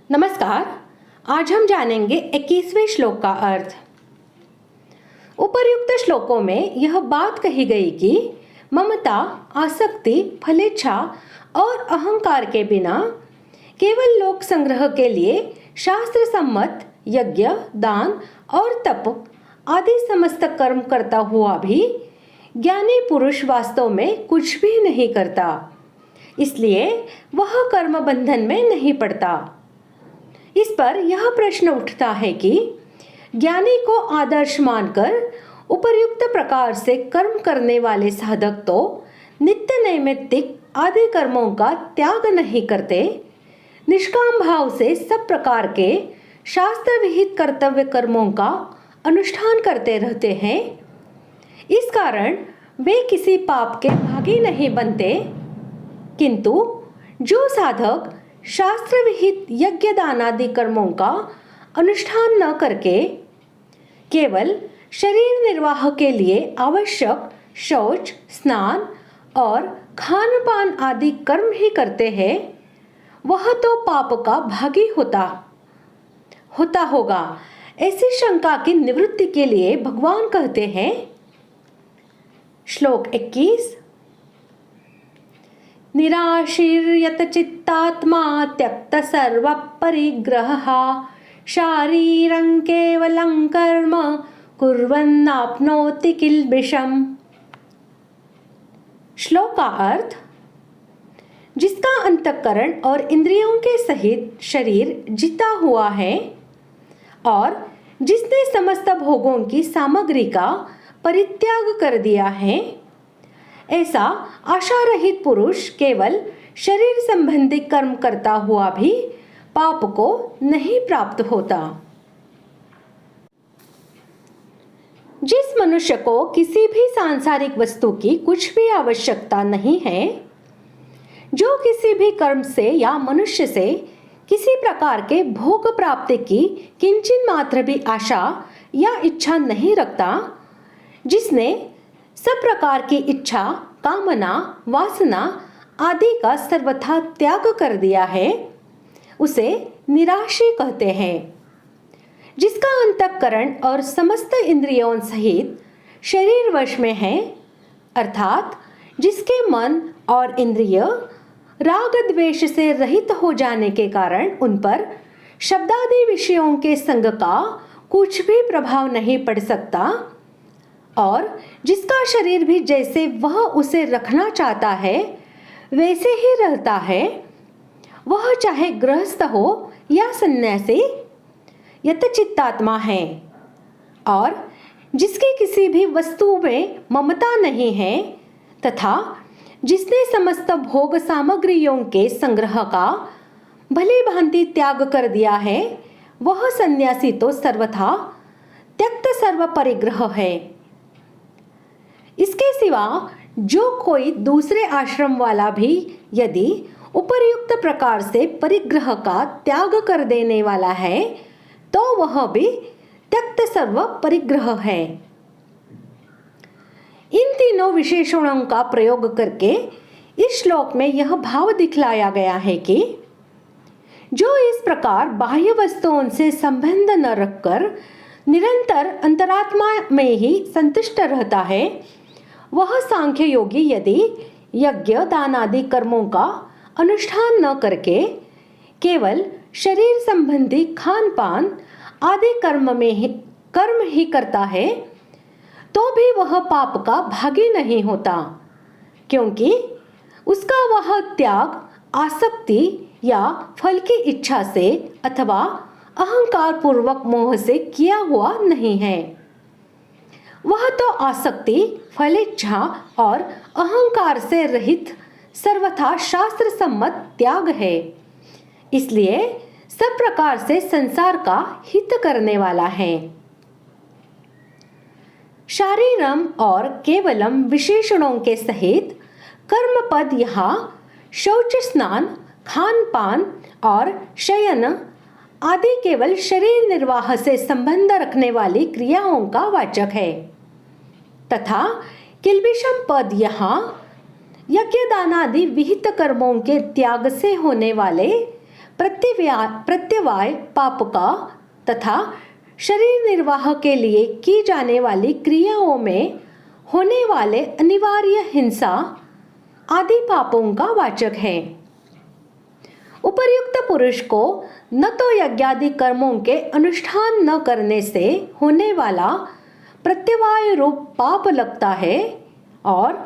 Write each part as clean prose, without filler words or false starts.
नमस्कार। आज हम जानेंगे 21वें श्लोक का अर्थ। उपर्युक्त श्लोकों में यह बात कही गई कि ममता, आसक्ति, फलेच्छा और अहंकार के बिना केवल लोक संग्रह के लिए शास्त्र सम्मत यज्ञ, दान और तप आदि समस्त कर्म करता हुआ भी ज्ञानी पुरुष वास्तव में कुछ भी नहीं करता, इसलिए वह कर्म बंधन में नहीं पड़ता। इस पर यह प्रश्न उठता है कि ज्ञानी को आदर्श मानकर उपर्युक्त प्रकार से कर्म करने वाले साधक तो नित्य नैमित्तिक आदि कर्मों का त्याग नहीं करते, निष्काम भाव से सब प्रकार के शास्त्र विहित कर्तव्य कर्मों का अनुष्ठान करते रहते हैं। इस कारण वे किसी पाप के भागी नहीं बनते। किंतु जो साधक शास्त्र विहित यज्ञ दान आदि कर्मों का अनुष्ठान न करके केवल शरीर निर्वाह के लिए आवश्यक शौच, स्नान और खान पान आदि कर्म ही करते हैं, वह तो पाप का भागी होता होगा। ऐसी शंका की निवृत्ति के लिए भगवान कहते हैं, श्लोक 21, निराशीर्यत चित्तात्मा त्यक्त सर्व परिग्रह शारीरं केवलं कर्म कुर्वन्नाप्नोति किल्बिषम्। श्लोक का अर्थ, जिसका अंतःकरण और इंद्रियों के सहित शरीर जीता हुआ है और जिसने समस्त भोगों की सामग्री का परित्याग कर दिया है, ऐसा आशा रहित पुरुष केवल शरीर संबंधी कर्म करता हुआ भी पाप को नहीं प्राप्त होता। जिस मनुष्य को किसी भी सांसारिक वस्तु की कुछ भी आवश्यकता नहीं है, जो किसी भी कर्म से या मनुष्य से किसी प्रकार के भोग प्राप्ति की किंचित मात्र भी आशा या इच्छा नहीं रखता, जिसने सब प्रकार की इच्छा, कामना, वासना आदि का सर्वथा त्याग कर दिया है, उसे निराशी कहते हैं। जिसका अंतःकरण और समस्त इंद्रियों सहित शरीर वश में है, अर्थात जिसके मन और इंद्रिय राग द्वेष से रहित हो जाने के कारण उन पर शब्दादि विषयों के संग का कुछ भी प्रभाव नहीं पड़ सकता और जिसका शरीर भी जैसे वह उसे रखना चाहता है वैसे ही रहता है, वह चाहे गृहस्थ हो या सन्यासी, यतचित्तात्मा है। और जिसकी किसी भी वस्तु में ममता नहीं है तथा जिसने समस्त भोग सामग्रियों के संग्रह का भली भांति त्याग कर दिया है, वह सन्यासी तो सर्वथा त्यक्त सर्व परिग्रह है। इसके सिवा जो कोई दूसरे आश्रम वाला भी यदि उपर्युक्त प्रकार से परिग्रह का त्याग कर देने वाला है, तो वह भी त्यक्त सर्व परिग्रह है। इन तीनों विशेषणों का प्रयोग करके इस श्लोक में यह भाव दिखलाया गया है कि जो इस प्रकार बाह्य वस्तुओं से संबंध न रखकर निरंतर अंतरात्मा में ही संतुष्ट रहता है, वह सांख्य योगी यदि यज्ञ, दान आदि कर्मों का अनुष्ठान न करके केवल शरीर संबंधी खान पान आदि कर्म ही करता है, तो भी वह पाप का भागी नहीं होता, क्योंकि उसका वह त्याग आसक्ति या फल की इच्छा से अथवा अहंकार पूर्वक मोह से किया हुआ नहीं है। वह तो आसक्ति, फलेच्छा और अहंकार से रहित सर्वथा शास्त्र सम्मत त्याग है, इसलिए सब प्रकार से संसार का हित करने वाला है। शारीरम और केवलम विशेषणों के सहित कर्म पद यहाँ शौच, स्नान, खान पान और शयन आदि केवल शरीर निर्वाह से संबंध रखने वाली क्रियाओं का वाचक है तथा किल्बिषम पद यहाँ यज्ञ दानादि विहित कर्मों के त्याग से होने वाले प्रत्यवाय पाप का तथा शरीर निर्वाह के लिए की जाने वाली क्रियाओं में होने वाले अनिवार्य हिंसा आदि पापों का वाचक है। उपर्युक्त पुरुष को न तो यज्ञादि कर्मों के अनुष्ठान न करने से होने वाला प्रत्यवाय रूप पाप लगता है और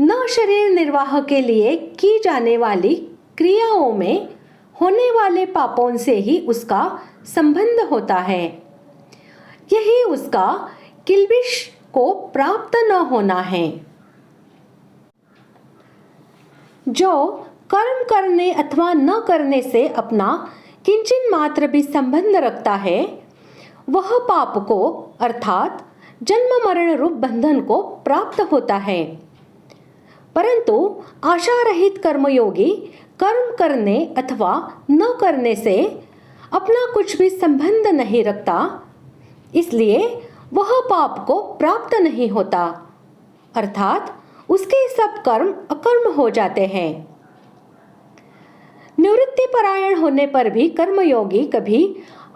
न शरीर निर्वाह के लिए की जाने वाली क्रियाओं में होने वाले पापों से ही उसका संबंध होता है। यही उसका किल्बिष को प्राप्त न होना है। जो कर्म करने अथवा न करने से अपना किंचन मात्र भी संबंध रखता है वह पाप को अर्थात जन्म मरण रूप बंधन को प्राप्त होता है। परंतु आशा रहित कर्मयोगी कर्म करने अथवा न करने से अपना कुछ भी संबंध नहीं रखता, इसलिए वह पाप को प्राप्त नहीं होता, अर्थात उसके सब कर्म अकर्म हो जाते हैं। निवृत्ति परायण होने पर भी कर्मयोगी कभी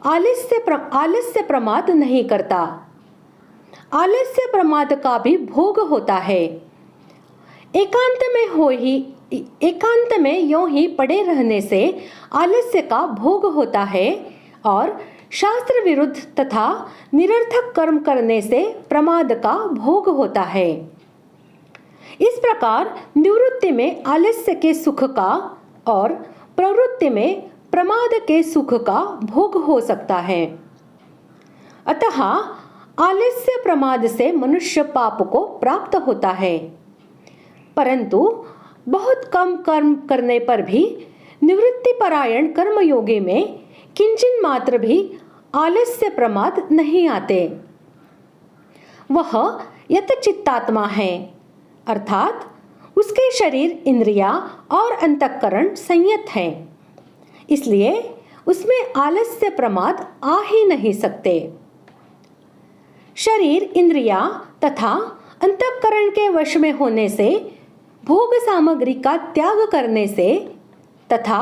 आलस्य प्रमाद नहीं करता। आलस्य प्रमाद का भी भोग होता है। एकांत में यों ही पड़े रहने से आलस्य का भोग होता है और शास्त्र विरुद्ध तथा निरर्थक कर्म करने से प्रमाद का भोग होता है। इस प्रकार निवृत्ति में आलस्य के सुख का और प्रवृत्ति में प्रमाद के सुख का भोग हो सकता है। अतः आलस्य प्रमाद से मनुष्य पाप को प्राप्त होता है, परंतु बहुत कम कर्म करने पर भी निवृत्ति परायण कर्मयोगी में किंचन मात्र भी आलस्य प्रमाद नहीं आते। वह यतचित्तात्मा है, अर्थात उसके शरीर, इंद्रियां और अंतःकरण संयत है, इसलिए उसमें आलस्य प्रमाद आ ही नहीं सकते। शरीर, इंद्रियां तथा अंतःकरण के वश में होने से, भोग सामग्री का त्याग करने से तथा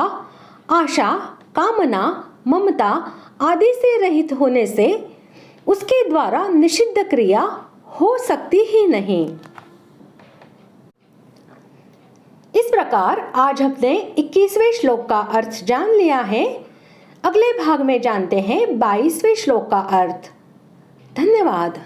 आशा, कामना, ममता आदि से रहित होने से उसके द्वारा निषिद्ध क्रिया हो सकती ही नहीं। इस प्रकार आज हमने 21वें श्लोक का अर्थ जान लिया है। अगले भाग में जानते हैं 22वें श्लोक का अर्थ। धन्यवाद।